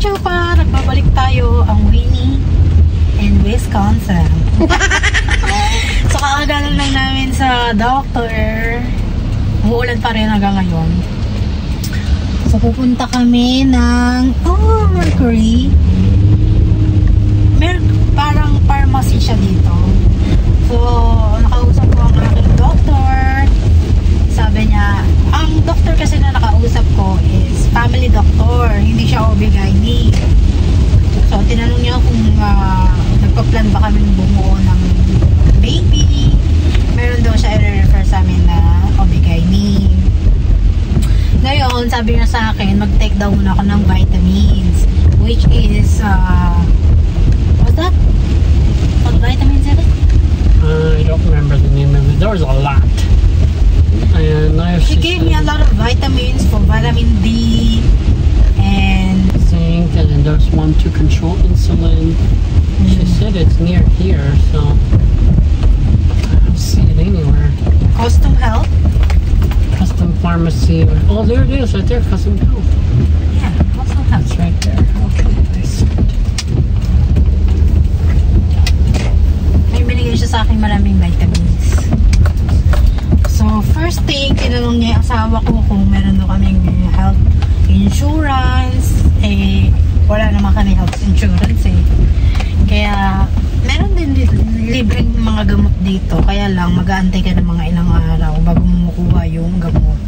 chupa! Nagbabalik tayo ang Winnie in Wisconsin. So, kakagalan lang namin sa doctor. Umuulan pa rin hanggang ngayon. So, pupunta kami ng Mercury. Meron parang pharmacy siya dito. So, nakausap ko ang aking doctor. Sabi niya, ang doctor kasi na nakausap ko is family doctor, hindi siya OB-GYN. So, tinanong niya kung nagpa-plan ba kami bumuo ng baby. Meron daw siya i-refer sa amin na OB-GYN. Ngayon, sabi niya sa akin, mag-take daw muna ako ng vitamins, which is, what's that? What vitamins is it? I don't remember the name of it. There was a lot. And she gave me a lot of vitamins for vitamin D and zinc, and then there's one to control insulin. She said it's near here, so I don't see it anywhere. Custom Health? Custom Pharmacy. Oh, there it is, right there, Custom Health. Yeah, Custom Health. It's right there. Okay, I see it. May binigay siya sa akin maraming vitamins. So, first thing, tinanong niya yung asawa ko kung meron daw kaming health insurance. Eh, wala naman kami health insurance eh. Kaya, meron din libreng mga gamot dito. Kaya lang, mag-aantay ka ng mga ilang araw bago mo makuha yung gamot.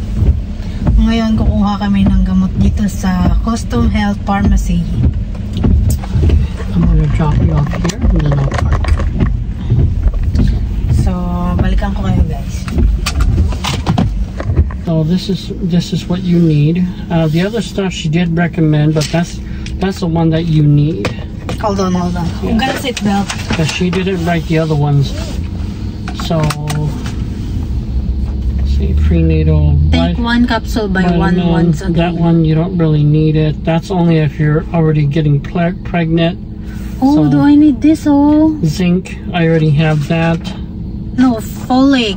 Ngayon, kukuha kami ng gamot dito sa Custom Health Pharmacy. I'm gonna drop you off here and then I'll park. So, balikan ko kayo guys. So this is what you need. The other stuff she did recommend, but that's the one that you need. Hold on. Yeah. I'm gonna sit belt. Because she didn't write the other ones. So, say prenatal. Take one capsule by vitamin, once a day. That one you don't really need it. That's only if you're already getting pregnant. Oh, so, do I need this? Oh, zinc. I already have that. No, folic.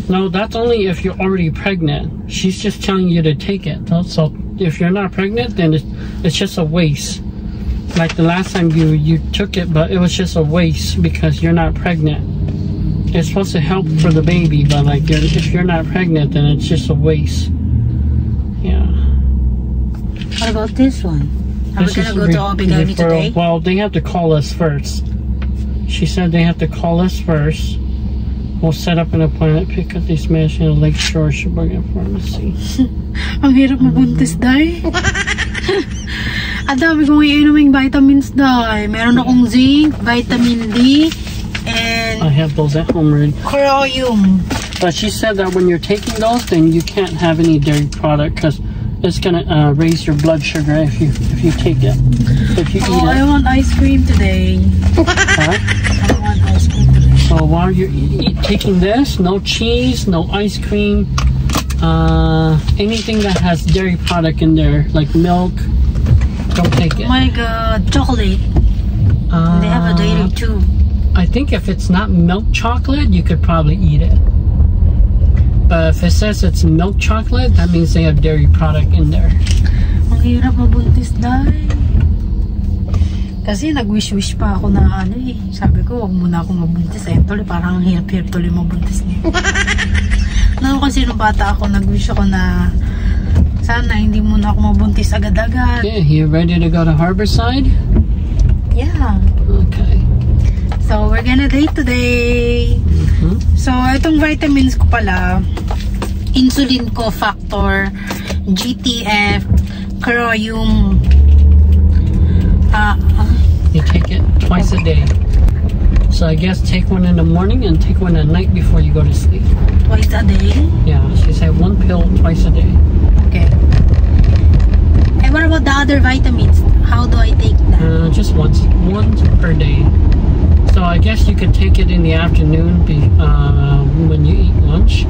No, that's only if you're already pregnant. She's just telling you to take it. So if you're not pregnant, then it's just a waste. Like the last time you took it, but it was just a waste because you're not pregnant. It's supposed to help for the baby, but like if you're not pregnant, then it's just a waste. Yeah. What about this one? Are we gonna go to OB-GYN today? Well, they have to call us first. She said they have to call us first. We'll set up an appointment, pick up these medicine in Lake Shore Sheboygan Pharmacy. Ang hirap mabuntis, Day. Ang dami kong iinuming vitamins, Day. Meron akong zinc, vitamin D, and I have those at home already. chromium. But she said that when you're taking those, then you can't have any dairy product because it's gonna raise your blood sugar if you take it. If you eat it. I want ice cream today. Huh? I want ice cream today. So while you're taking this, no cheese, no ice cream, anything that has dairy product in there, like milk, don't take it. Oh my god, chocolate. They have a dairy too. I think if it's not milk chocolate, you could probably eat it. But if it says it's milk chocolate, that means they have dairy product in there. Ang hirap mabuntis, Day. Kasi nag-wish-wish pa ako na sabi ko, huwag muna ako mabuntis. Tuloy, parang hirap-hirap tuloy mabuntis niya. Noon kasi nung bata ako, nag-wish ako na sana hindi muna ako mabuntis agad-agad. Yeah, you ready to go to Harborside? Yeah. Okay. So, we're gonna date today. So, itong vitamins ko pala, insulin ko factor, GTF, chromium. You take it twice a day. So I guess take one in the morning and take one at night before you go to sleep. Twice a day? Yeah, she said one pill twice a day. Okay. And what about the other vitamins? How do I take that? Just once per day. So I guess you could take it in the afternoon when you eat lunch.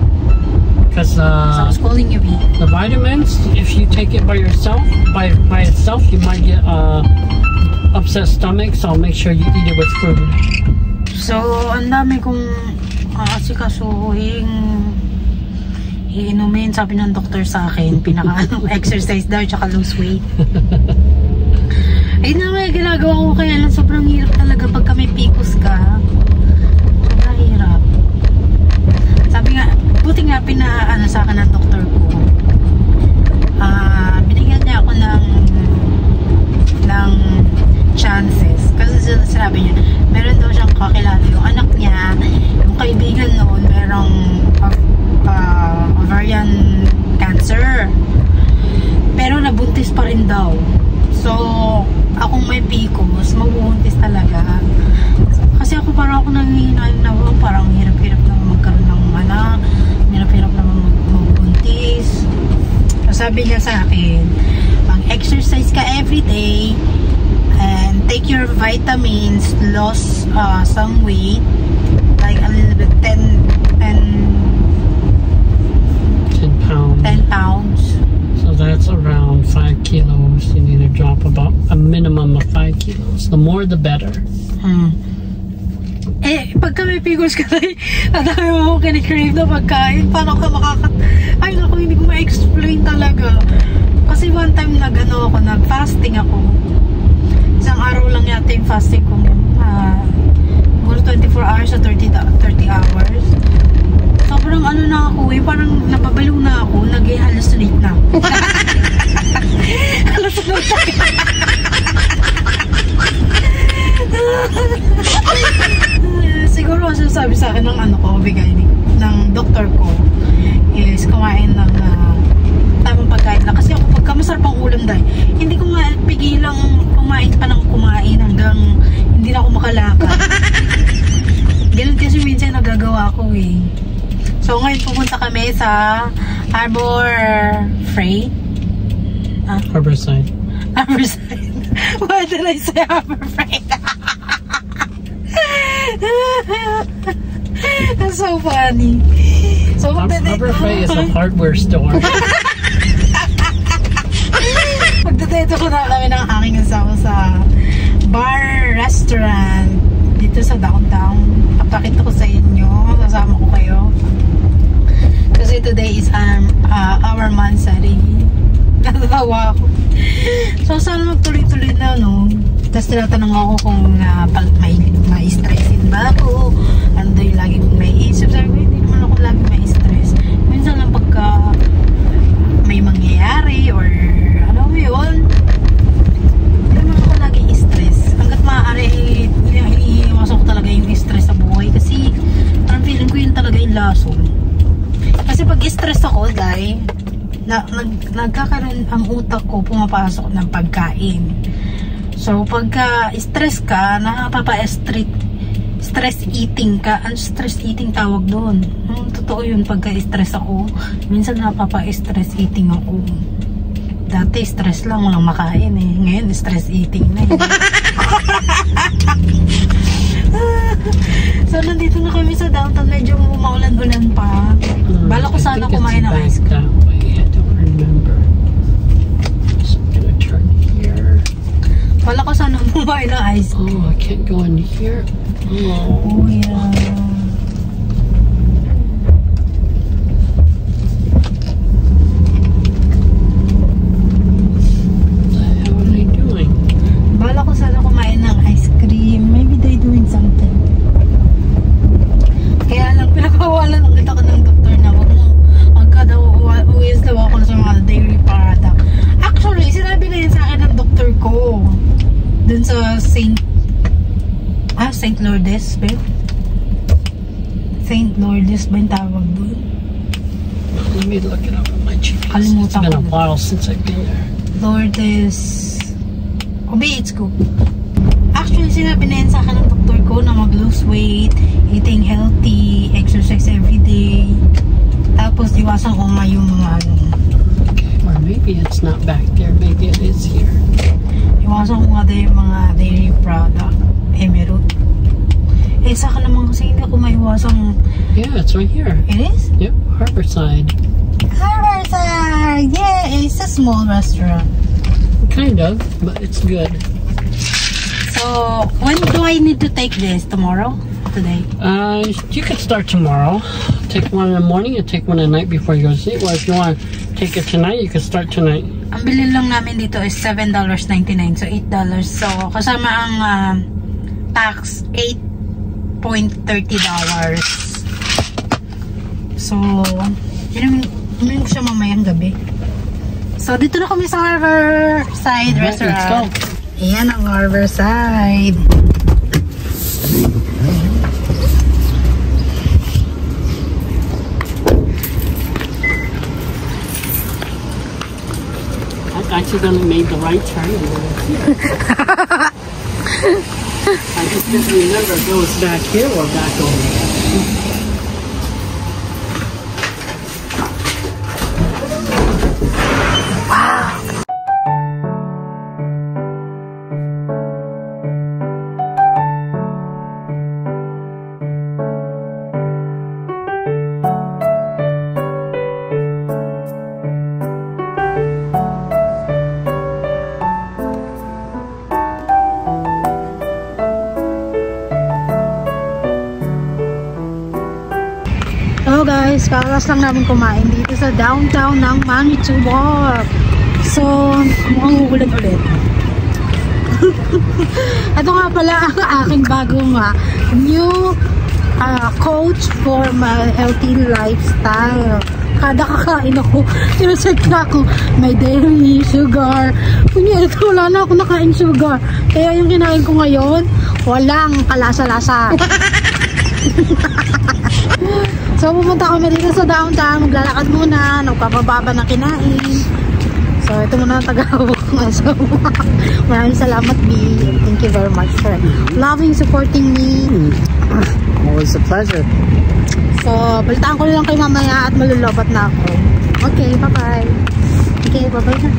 Because So I was calling you, B. the vitamins, if you take it by yourself, by itself, you might get upset stomach. So make sure you eat it with food. So, ang dami kong asikasuhin, iinumin, sabi ng doktor sa akin, pinaka exercise daw, tsaka lose weight. Eh na nga, ginagawa ko kaya lang sobrang hirap talaga pagka may PCOS ka. Sobrang hirap. Sabi nga, buti nga pinaano sa akin ng doktor ko. Binigyan niya ako ng chances. Kasi sinabi niya, meron daw siyang kakilala yung anak niya, yung kaibigan noon, merong ovarian cancer. Pero nabuntis pa rin daw. So, akong may PCOS, mabubuntis talaga. Kasi ako parang ako nangihinayang na parang hirap-hirap naman magkaroon ng anak, hirap-hirap naman magbuntis. So, sabi niya sa akin, mag-exercise ka everyday and take your vitamins, lose some weight, like a little bit, 10 pounds. So that's around 5 kilos. You need to drop about a minimum of 5 kilos. The more, the better. Eh, pagka may PCOS ka na, ang dami mo kinikrave na pagkain. Paano ka Ay, naku, hindi ko ma-explain talaga. Kasi one time nag-fasting ako. Isang araw lang yata yung fasting ko. 24 hours or 30 hours. Sobrang na ako eh, parang napabaliw na ako, nag-hallucinate na ako. Siguro ang sinasabi sa akin ng ng doktor ko is kumain ng tamang pagkain lang. Kasi ako pagka masarap ang ulam dahil, hindi ko mapigilang kumain pa ng kumain hanggang hindi na ako makalakad. Ganun kasi minsan nagagawa ko eh. So, ngayon pupunta kami sa Harbor Freight. Harborside. Harborside. Why did I say Harbor Freight? That's so funny. So, Harbor Freight is a hardware store. Magdadito ko na kami ng aking asawa sa bar restaurant dito sa downtown. Papakita ko sa inyo. Kasama ko kayo. Kasi today is our mansari. Natatawa ako. So, sana magtuloy-tuloy na, no? Tapos tinatanong ako kung ma-stressin ba ako. Ano daw yung lagi kong naiisip. Sabi ko, hindi naman ako lagi ma-stress. Minsan lang pagka may mangyayari or ano mo yun. Hindi naman ako lagi stress. Hanggat maaari, iniiwasan ko talaga yung stress sa buhay. Kasi parang feeling ko yun talaga yung lason. Kasi pag stress ako, dahil nagkakaroon ang utak ko, pumapasok ng pagkain. So, pagka stress ka, stress eating ka. Ano stress eating tawag doon? Totoo yun, pagka stress ako, minsan napapa-stress eating ako. Dati stress lang, walang makain eh. Ngayon, stress eating na eh. So, nandito na kami sa downtown. Medyo maulan-ulan pa. Bala ko sana kumain ng ice cream. I don't remember. So, I'm gonna turn here. Bala ko sana kumain ng ice cream. Oh, I can't go in here. Oh, yeah. Bala ko sana kumain ng ice cream. Maybe they doing something. Kaya lang, pinakawalan ng kita ko ng doktor na huwag mo uwis daw ako sa mga dairy product. Actually, sinabi na yun sa akin ng doktor ko. Dun sa St. Lourdes ba? St. Lourdes ba yung tawag dun? Let me look it up on my GPS. Kalimutan It's been ko a na. while since I've been there. Lourdes. It's good. Actually, sinabi na yun sa akin ng doktor ko na mag-lose weight, eating healthy, exercise every day. Tapos, iwasan ko nga yung mga ano. Or maybe it's not back there. Maybe it is here. Iwasan ko nga yung mga dairy product. Emerald. Eh, sa akin naman kasi hindi ako maiwasang... Yeah, it's right here. It is? Yep, Harborside. Harborside! Yeah, it's a small restaurant. Kind of, but it's good. So, when do I need to take this? Tomorrow? Today? You could start tomorrow. Take one in the morning and take one at night before you go to sleep. Well, if you want to take it tonight, you could start tonight. ang bilhin lang namin dito is $7.99. So, $8. So, kasama ang tax, $8.30. So, inumin ko siya mamayang gabi. So, dito na kami sa Riverside Restaurant. Ayan ang Riverside. I accidentally made the right turn. I just didn't remember if it was back here or back over there. Hello guys, kakalas lang namin kumain dito sa downtown ng Manitoba. So, mukhang ulan ulit. Ito nga pala ang aking bagong new coach for my healthy lifestyle. Kada kakain ako, sinecheck na ako, may dairy, sugar. Kunya, ito wala na ako nakain sugar. Kaya yung kinain ko ngayon, walang kalasa-lasa. So, pumunta kami dito sa downtown, maglalakad muna, nagpapababa na kinain. So, ito muna ang tagahawak ko. So, maraming salamat, B. Thank you very much for loving, supporting me. Always a pleasure. So, balitaan ko lang kayo mamaya at malulobat na ako. Okay, bye-bye. Okay, bye-bye na.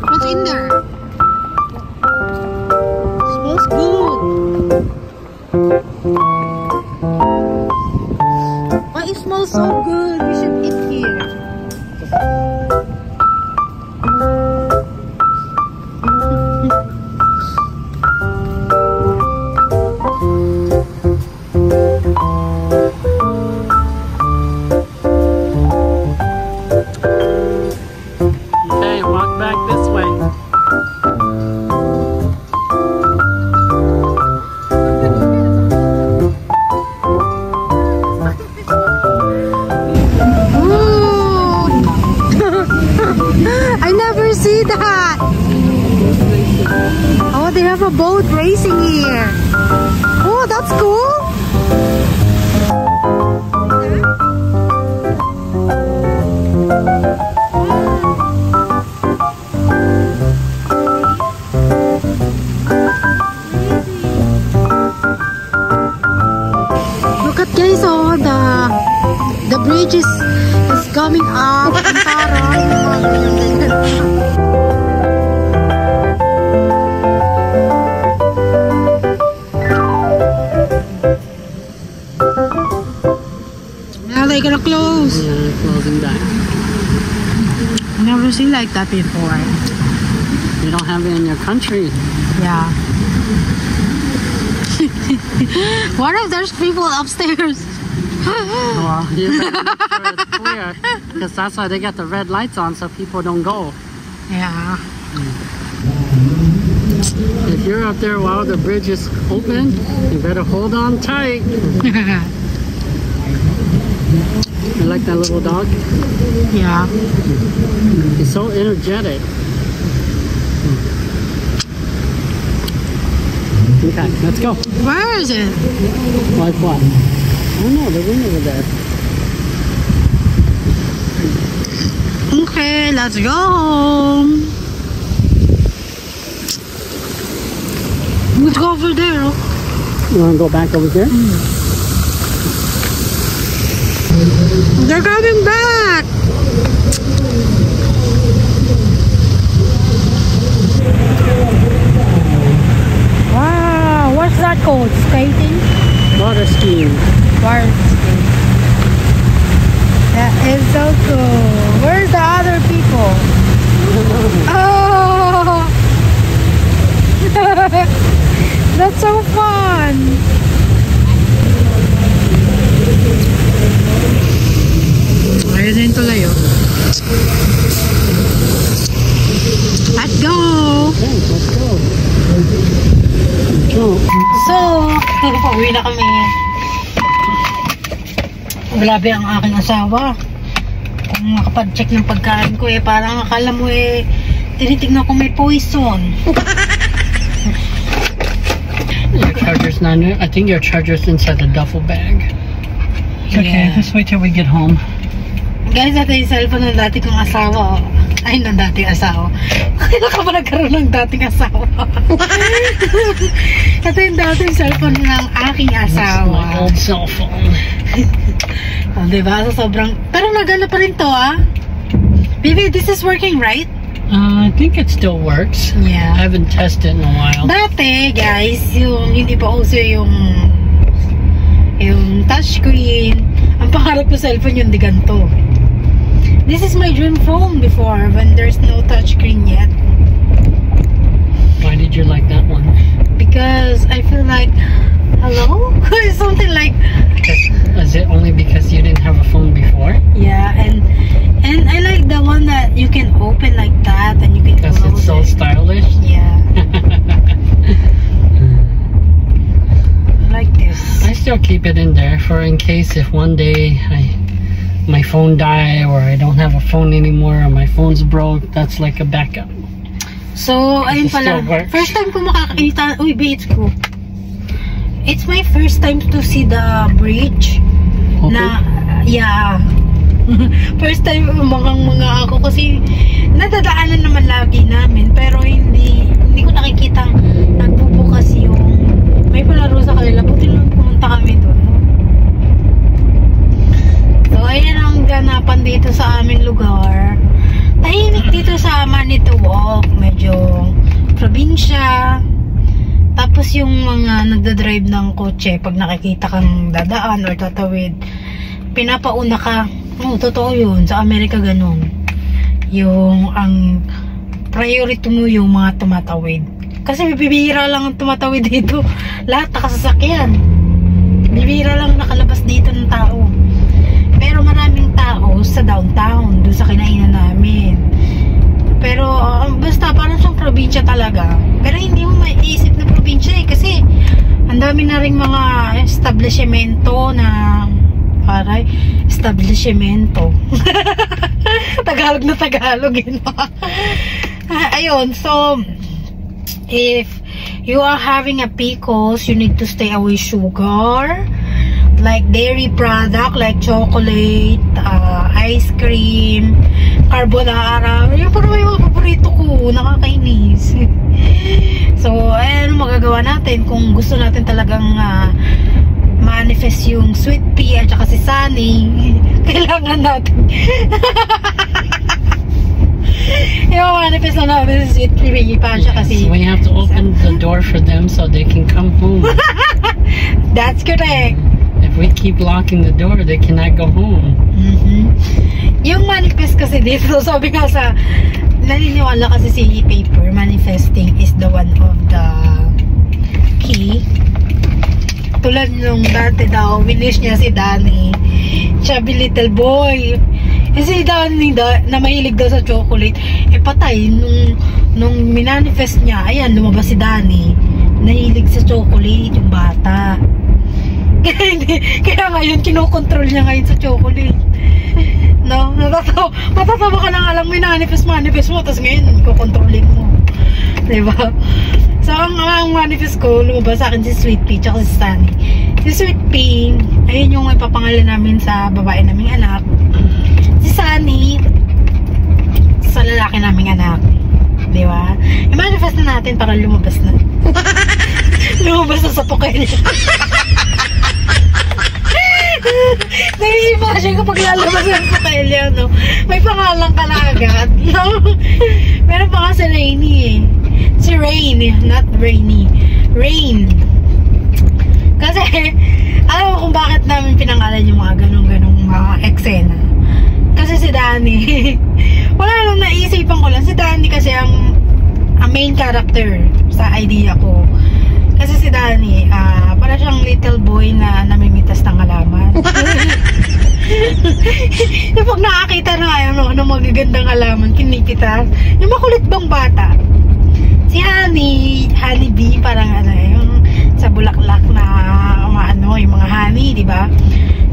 What's in there? Smells good. Why it smells so good? We should eat here. Okay, walk back this way. I never see that. Oh, they have a boat racing here. Oh, that's cool. Look at guys, oh, the bridge is coming up. Now they're gonna close. Yeah, closing down. Never seen like that before. You don't have it in your country. Yeah. What if there's people upstairs? Well, you better make sure it's clear, because that's why they got the red lights on, so people don't go. Yeah. If you're up there while the bridge is open, you better hold on tight. You like that little dog? Yeah. He's so energetic. Okay, let's go. Where is it? Like what? I don't know, the wind over there. Okay, let's go home. Let's go over there. You want to go back over there? They're coming back. Wow, what's that called? Skating? Water skiing. Water skiing. That is so cool. Where's the other people? Oh! That's so fun. Ayun na yung tulay, oh. Pauwi na kami. Grabe ang aking asawa. Kung makapag-check ng pagkain ko parang akala mo tinitignan ko may poison. Your charger's not in. I think your charger's inside the duffel bag. It's okay, let's wait till we get home. Guys, ito yung cellphone ng dati kong asawa. Ay, ng dating asawa. Kailan ka ba nagkaroon ng dating asawa? Ito yung dating cellphone ng aking asawa. That's my old cell phone. Diba? So, sobrang... Pero nagana pa rin to, Baby, this is working, right? I think it still works. Yeah. I haven't tested in a while. Dati, guys, yung hindi pa uso yung touchscreen. Ang pangarap ko cellphone yung di ganito. This is my dream phone before when there's no touchscreen yet. Why did you like that one? Because I feel like, hello? Something like... Is it only because you didn't have a phone before? Yeah, and I like the one that you can open like that and you can close it. Because it's so stylish? Yeah. I like this. I still keep it in there for in case if one day my phone die or I don't have a phone anymore or my phone's broke, that's like a backup. So, ayun pala. First time ko makakita. Uy, it's cool. It's my first time to see the bridge. Okay. Yeah. First time mga ako kasi nadadaanan naman lagi namin pero hindi ko nakikita nagbubukas yung may palaro sa kanila. Buti lang pumunta kami doon. So, ayan ang ganapan dito sa aming lugar. Tahimik dito sa Manitowoc. Medyo probinsya. Tapos yung mga nagdadrive ng kotse, pag nakikita kang dadaan or tatawid, pinapauna ka. Totoo yun. Sa Amerika ganun. Yung ang priority mo yung mga tumatawid. Kasi bibihira lang ang tumatawid dito. Lahat nakasasakyan. Bibihira lang nakalabas dito ng tao. Pero maraming tao sa downtown, doon sa kinainan namin. Pero basta parang siyang probinsya talaga. Pero hindi mo maiisip na probinsya kasi ang dami na ring mga establishmento na establishmento. Tagalog na Tagalog yun. Ayun, so if you are having a PCOS, you need to stay away sugar, like dairy product, like chocolate, ice cream, carbonara. Yung parang may mga paborito ko, nakakainis. So, ayan, magagawa natin kung gusto natin talagang manifest yung sweet pea at saka si Sunny. Kailangan natin yung manifest na natin si sweet pea pa siya kasi. We have to open the door for them so they can come home. That's correct. If we keep locking the door, they cannot go home. Yung manifest kasi dito, sabi nga sa naniniwala kasi si paper, manifesting is the one of the key. Tulad nung dati daw, winish niya si Danny, chubby little boy. Si Danny na mahilig daw sa chocolate, patay nung minanifest niya, ayan, lumabas si Danny, nahilig sa chocolate yung bata. Kaya ngayon, kinokontrol niya ngayon sa chocolate. No? Matatawa ka na nga lang, may manifest mo, tapos ngayon, kukontrolin mo. Diba? So, ang manifest ko, lumabas sa akin si Sweet Pea, tsaka si Sunny. Si Sweet Pea, ayun yung ipapangalan namin sa babae naming anak. Si Sunny, sa lalaki naming anak. Diba? I-manifest na natin para lumabas na. Lumabas na sa pukel. Nai-imagine ko pag lalabas ng pakelya, no? May pangalan ka na agad, no? Meron pa nga si Rainy eh. Si Rain, not Rainy. Rain. Kasi, alam mo kung bakit namin pinangalan yung mga ganong-ganong mga eksena. Kasi si Danny, wala lang naisipan ko lang. Si Danny kasi ang main character sa idea ko. Kasi si Danny, para siyang little boy na namimitas ng halaman. Yung pag nakakita na ng magagandang halaman, kinikitas. Yung makulit bang bata. Si Honey Bee, parang yung sa bulaklak na ano, yung mga honey, di ba?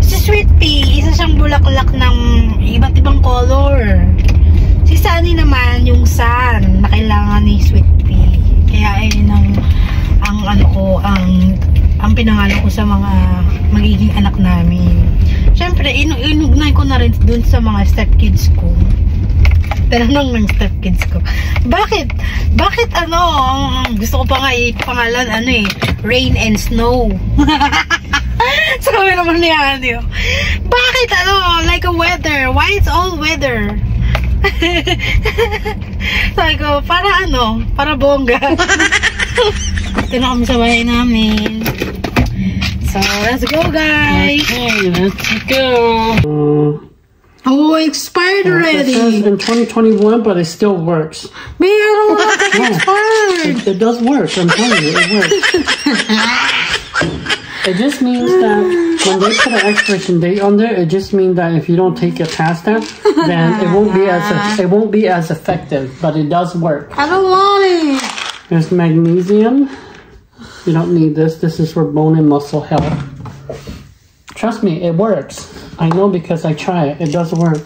Si Sweet Pea, isa siyang bulaklak ng iba't ibang color. Si Sunny naman, yung sun na kailangan ni Sweet Pea. Kaya ayun ang ano ko, ang pinangalan ko sa mga magiging anak namin. Siyempre, inugnay ko na rin dun sa mga stepkids ko. Tanong ng stepkids ko. Bakit ano, gusto ko pa nga pangalan, ano eh, Rain and Snow. Sabi naman ni Anio, bakit ano, like a weather? Why it's all weather? Sabi ko, para ano, para bongga. Ito na kami sa bahay namin. So, let's go, guys. Okay, let's go. Oh, expired already. It says in 2021, but it still works. Me, I don't want to expired. It does work. I'm telling you, it works. It just means that when they put an expiration date on there, it just means that if you don't take it past that, then it won't be as effective. But it does work. I don't want it. There's magnesium. You don't need this. This is for bone and muscle health. Trust me, it works. I know because I try it. It does work.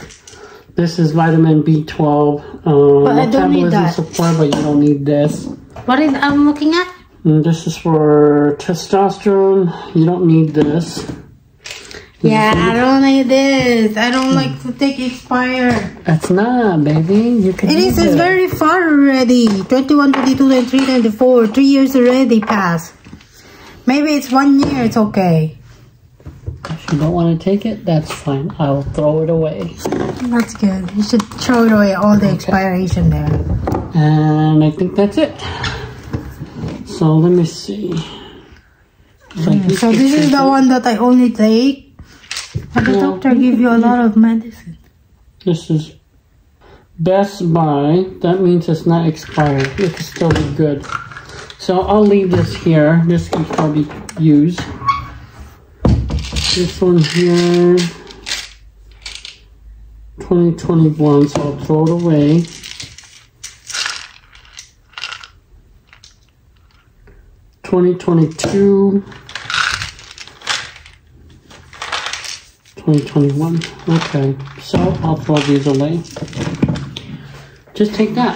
This is vitamin B12. But I don't need that. Support, but you don't need this. What is I'm looking at? And this is for testosterone. You don't need this. Yeah, I don't need this. I don't like to take expired. It's not, baby. You can. It is. It's very far already. 21, 22, 23, 24. 3 years already passed. Maybe it's 1 year. It's okay. If you don't want to take it, that's fine. I'll throw it away. That's good. You should throw it away. All the expiration there. And I think that's it. So let me see. So this is the one that I only take. But the doctor give you a lot of medicine. This is Best Buy. That means it's not expired. It can still be good. So I'll leave this here. This can probably be used. This one here, 2021. So I'll throw it away. $2022. 2021. Okay, so I'll throw these away. Just take that.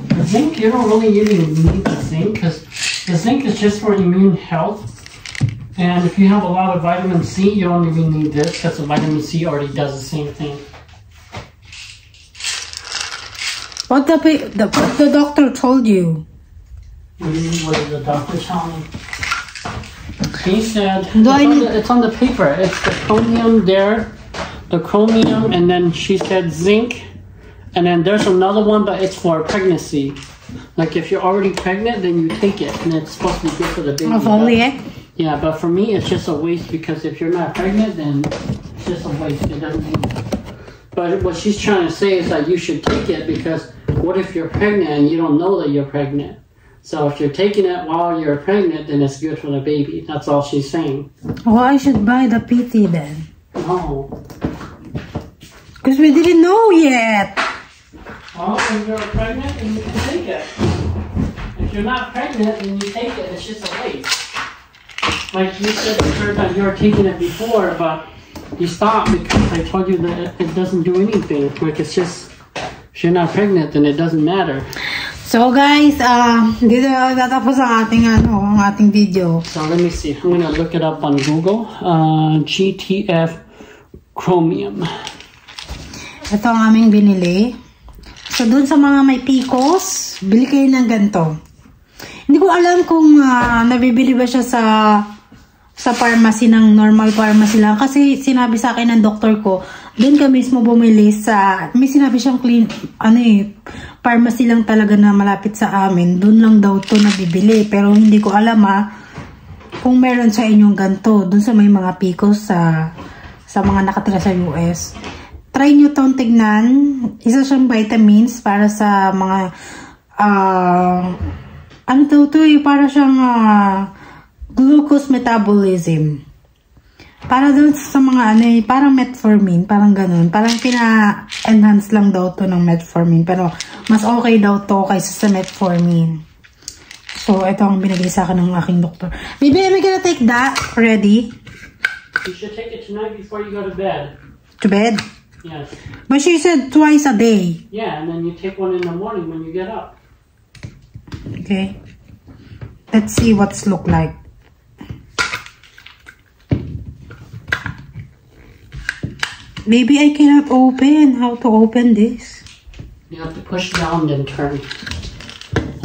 The zinc, you don't really even need the zinc because the zinc is just for immune health. And if you have a lot of vitamin C, you don't even need this because the vitamin C already does the same thing. What the doctor told you? What did the doctor tell me? He said, it's on the paper. It's the chromium there, the chromium, and then she said zinc. And then there's another one, but it's for pregnancy. Like if you're already pregnant, then you take it, and it's supposed to be good for the baby. Foliate? Yeah, but for me, it's just a waste because if you're not pregnant, then it's just a waste. It doesn't mean. But what she's trying to say is that you should take it because what if you're pregnant and you don't know that you're pregnant? So if you're taking it while you're pregnant, then it's good for the baby. That's all she's saying. Oh, I should buy the PT then. No. Because we didn't know yet. Well, if you're pregnant, then you can take it. If you're not pregnant, then you take it. It's just a waste. Like you said the third time you were taking it before, but you stopped because I told you that it doesn't do anything. Like it's just, if you're not pregnant, then it doesn't matter. So guys, dito tatapos ang ating video. So let me see. I'm gonna look it up on Google. GTF chromium. Ito ang aming binili. So dun sa mga may PCOS, bili kayo ng ganito. Hindi ko alam kung nabibili ba siya sa pharmacy ng normal pharmacy lang. Kasi sinabi sa akin ng doktor ko, doon ka mismo bumili sa, may sinabi siyang pharmacy lang talaga na malapit sa amin. Doon lang daw to nabibili. Pero hindi ko alam kung meron sa inyong ganito. Doon sa may mga PCOS sa mga nakatira sa US. Try nyo tong tignan. Isa siyang vitamins para sa mga para siyang glucose metabolism. Para doon sa mga parang metformin, parang ganun. Parang pina-enhance lang daw to ng metformin. Pero mas okay daw to kaysa sa metformin. So, So, ito ang binigay sa akin ng aking doktor. Maybe am I gonna take that already? You should take it tonight before you go to bed. To bed? Yes. But she said twice a day. Yeah, and then you take one in the morning when you get up. Okay. Let's see what's look like. Maybe I cannot open. How to open this? You have to push down then turn.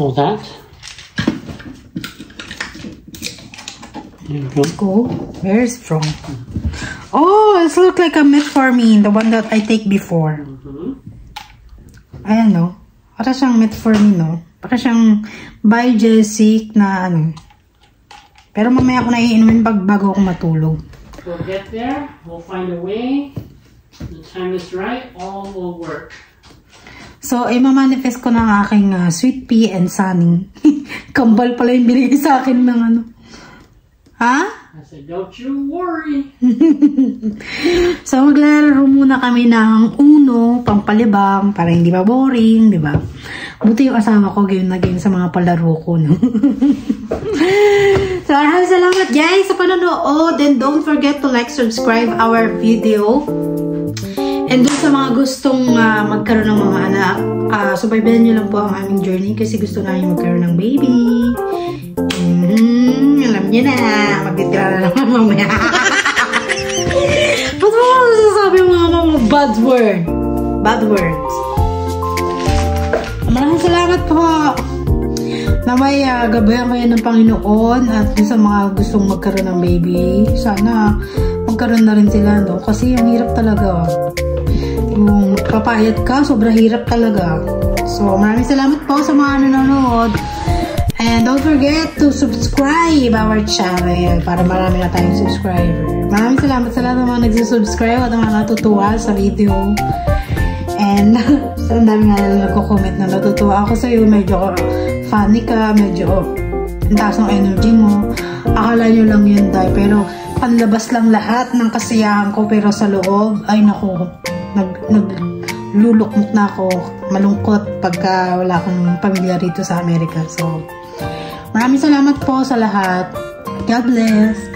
Oh, that? There you Go. Very strong. Oh, it looks like a metformin, the one that I take before. Ayan, no? Para siyang metformin, no? Para siyang Biogesic na ano. Pero mamaya ako na iinumin bago ako matulog. We'll get there. We'll find a way. The time is right. All will work. So, i-manifest ko ng aking sweet pea and sunny. Kambal pala yung binigay sa akin ng ano. Ha? I said, don't you worry. So, maglalaro muna kami ng Uno, pampalibang, para hindi ba boring, di ba? Buti yung asawa ko, game na game sa mga palaro ko, no? So, maraming salamat guys sa panonood. And don't forget to like, subscribe our video. And dun sa mga gustong magkaroon ng mga anak, subaybayan nyo lang po ang aming journey kasi gusto namin magkaroon ng baby. Alam nyo na, magtitira na naman mamaya. Ba't mo masasabi yung mga bad word? Bad words. Maraming salamat po na may gabayan kayo ng Panginoon at sa mga gustong magkaroon ng baby. Sana magkaroon na rin sila, no? Kasi ang hirap talaga. Yung papayat ka, sobrang hirap talaga. So, maraming salamat po sa mga nanonood. And don't forget to subscribe our channel para marami na tayong subscriber. Maraming salamat sa lahat ng mga nagsusubscribe at mga natutuwa sa video. And ang dami nga na nagko-comment na natutuwa ako sa'yo. Medyo funny ka, medyo ang taas ng energy mo. Akala nyo lang yun, day. Pero panlabas lang lahat ng kasiyahan ko. Pero sa loob, ay naku, naglulukmok na ako. Malungkot pagka wala akong pamilya rito sa Amerika. So, maraming salamat po sa lahat. God bless.